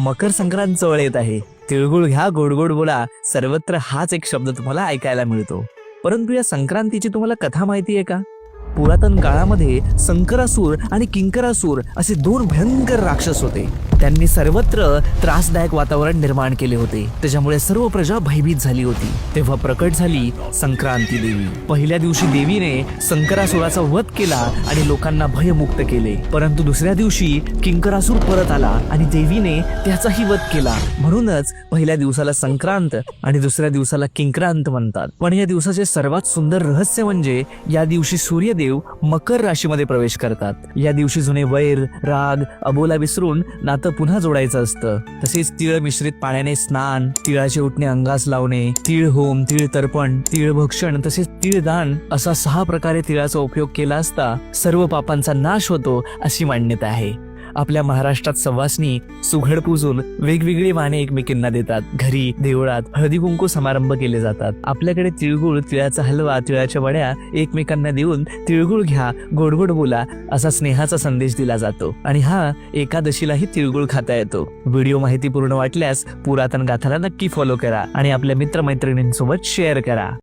मकर संक्रांत जवळ येत आहे. तिळगुळ घ्या, गोड गोड बोला, सर्वत्र हाच एक शब्द तुम्हाला ऐकायला मिळतो. परंतु या संक्रांतीची तुम्हाला कथा माहिती आहे का? पुरातन काळामध्ये संकरासूर आणि किंकरासूर असे दोन भयंकर राक्षस होते. त्यांनी सर्वत्र त्रासदायक वातावरण निर्माण केले होते. त्याच्यामुळे सर्व प्रजा भयभीत झाली होती. तेव्हा प्रकट झाली संक्रांती देवी. पहिल्या दिवशी देवीने संकरासुराचा वध केला आणि लोकांना भयमुक्त केले. परंतु दुसऱ्या दिवशी किंकरासूर परत आला आणि देवीने त्याचाही वध केला. म्हणूनच पहिल्या दिवसाला संक्रांत आणि दुसऱ्या दिवसाला किंक्रांत म्हणतात. पण या दिवसाचे सर्वात सुंदर रहस्य म्हणजे या दिवशी सूर्यदेव मकर राशीमध्ये प्रवेश करतात. या दिवशी जुने वैर, राग, अबोला विसरून नातं पुन्हा जोडायचं असतं. तसेच तीळ मिश्रित पाण्याने स्नान, तिळाचे उठणे अंगास लावणे, तीळ होम, तीळ तर्पण, तीळ भक्षण तसेच तीळ दान असा 6 प्रकारे तिळाचा उपयोग केला असता सर्व पापांचा नाश होतो अशी मान्यता आहे. आपल्या महाराष्ट्रात सवासनी सुघड पूजून वेगवेगळी वाणे एकमेकींना देतात. घरी, देवळात हळदी कुंकू समारंभ केले जातात. आपल्याकडे तिळगुळ, तिळाचा हलवा, तिळाच्या वड्या एकमेकांना देऊन तिळगुळ घ्या, गोड गोड बोला असा स्नेहाचा संदेश दिला जातो. आणि हा एकादशीलाही तिळगुळ खाता येतो. व्हिडिओ माहितीपूर्ण वाटल्यास पुरातन गाथाला नक्की फॉलो करा आणि आपल्या मित्रमैत्रिणींसोबत शेअर करा.